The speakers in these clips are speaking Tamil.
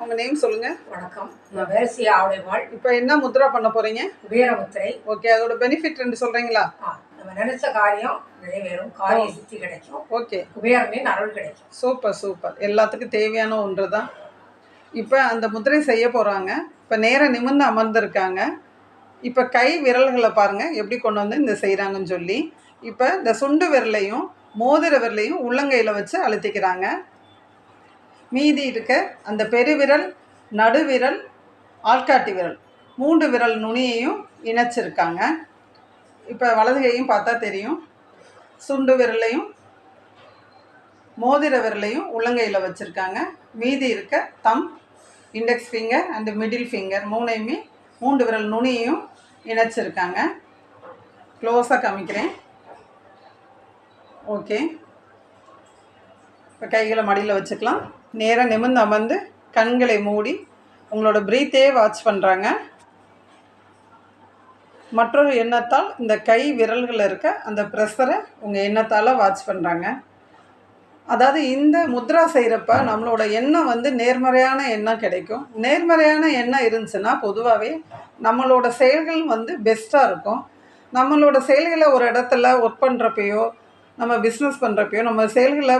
உங்கள் நேம் சொல்லுங்கள். வணக்கம், நான் வேசியா ஆவுடைவாள். இப்போ என்ன முத்ரா பண்ண போகிறீங்க? குபேர முத்திரை. ஓகே, அதோட பெனிஃபிட் ரெண்டு சொல்கிறீங்களா? நம்ம நினைச்ச காரியம் நிறைவேறும், காரிய சித்தி கிடைக்கும். ஓகே, குபேரனின் அருள் கிடைக்கும். சூப்பர் சூப்பர், எல்லாத்துக்கும் தேவையான ஒன்று தான். இப்போ அந்த முத்திரை செய்ய போகிறாங்க. இப்போ நேராக நிமிர்ந்து அமர்ந்திருக்காங்க. இப்போ கை விரல்களை பாருங்கள் எப்படி கொண்டு வந்து இந்த செய்கிறாங்கன்னு சொல்லி. இப்போ இந்த சுண்டு விரலையும் மோதிர விரலையும் உள்ளங்கையில் வச்சு அழுத்திக்கிறாங்க. மீதி இருக்க அந்த பெருவிரல், நடுவிரல், ஆள்காட்டி விரல் 3 விரல் நுனியையும் இணைச்சிருக்காங்க. இப்போ வலது கையும் பார்த்தா தெரியும். சுண்டு விரலையும் மோதிர விரலையும் உள்ளங்கையில் வச்சுருக்காங்க. மீதி இருக்க thumb, index finger and middle finger 3யுமே 3 விரல் நுனியையும் இணைச்சிருக்காங்க. க்ளோஸாக காமிக்கிறேன். ஓகே, இப்போ கைகளை மடியில் வச்சுக்கலாம். நேராக நிமிர்ந்து அமர்ந்து கண்களை மூடி உங்களோட ப்ரீத்தே வாட்ச் பண்ணுறாங்க. மற்றொரு எண்ணத்தால் இந்த கை விரல்களில் இருக்க அந்த ப்ரெஷரை உங்கள் எண்ணத்தால் வாட்ச் பண்ணுறாங்க. அதாவது இந்த முத்ரா செய்கிறப்ப நம்மளோட எண்ணம் வந்து நேர்மறையான எண்ணம் கிடைக்கும். நேர்மறையான எண்ணம் இருந்துச்சுன்னா பொதுவாகவே நம்மளோட செயல்கள் வந்து பெஸ்ட்டாக இருக்கும். நம்மளோட செயல்களை ஒரு இடத்துல ஒர்க் பண்ணுறப்பையோ, நம்ம பிஸ்னஸ் பண்ணுறப்பையோ, நம்ம செயல்களை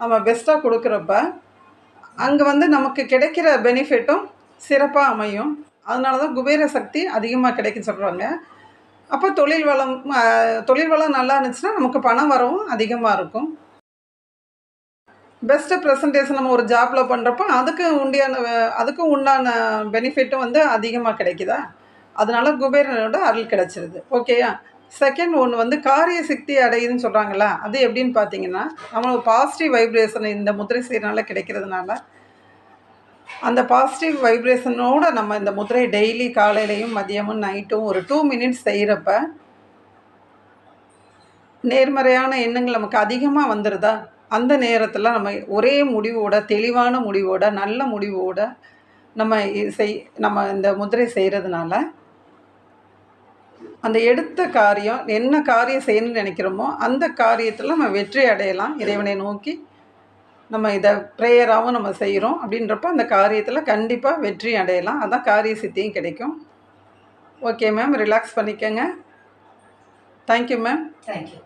நம்ம பெஸ்ட்டாக கொடுக்குறப்ப அங்கே வந்து நமக்கு கிடைக்கிற பெனிஃபிட்டும் சிறப்பாக அமையும். அதனால தான் குபேர சக்தி அதிகமாக கிடைக்குன்னு சொல்கிறாங்க. அப்போ தொழில் வளம் நல்லா இருந்துச்சுன்னா நமக்கு பணம் வரவும் அதிகமாக இருக்கும். பெஸ்ட்டு ப்ரெசன்டேஷன் நம்ம ஒரு ஜாப்பில் பண்ணுறப்போ அதுக்கும் உண்டான பெனிஃபிட்டும் வந்து அதிகமாக கிடைக்குதா. அதனால குபேரனோட அருள் கிடச்சிருது. ஓகேயா. செகண்ட் ஒன்று வந்து காரிய சக்தி அடையுதுன்னு சொல்கிறாங்களா, அது எப்படின்னு பார்த்தீங்கன்னா, நம்மளுக்கு பாசிட்டிவ் வைப்ரேஷன் இந்த முத்திரை செய்கிறனால கிடைக்கிறதுனால அந்த பாசிட்டிவ் வைப்ரேஷனோடு நம்ம இந்த முத்திரை டெய்லி காலையிலையும் மதியமும் நைட்டும் ஒரு 2 மினிட்ஸ் செய்கிறப்ப நேர்மறையான எண்ணங்கள் நமக்கு அதிகமாக வந்துடுதா. அந்த நேரத்தில் நம்ம ஒரே முடிவோட, தெளிவான முடிவோட, நல்ல முடிவோட நம்ம இந்த முத்திரை செய்கிறதுனால அந்த எடுத்த காரியம் என்ன காரியம் செய்யணும்னு நினைக்கிறோமோ அந்த காரியத்தில் நம்ம வெற்றி அடையலாம். இறைவனை நோக்கி நம்ம இதை ப்ரேயராகவும் நம்ம செய்கிறோம் அப்படின்றப்ப அந்த காரியத்தில் கண்டிப்பாக வெற்றி அடையலாம். அதான் காரிய சித்தியும் கிடைக்கும். ஓகே மேம், ரிலாக்ஸ் பண்ணிக்கோங்க. Thank you ma'am. தேங்க்யூ.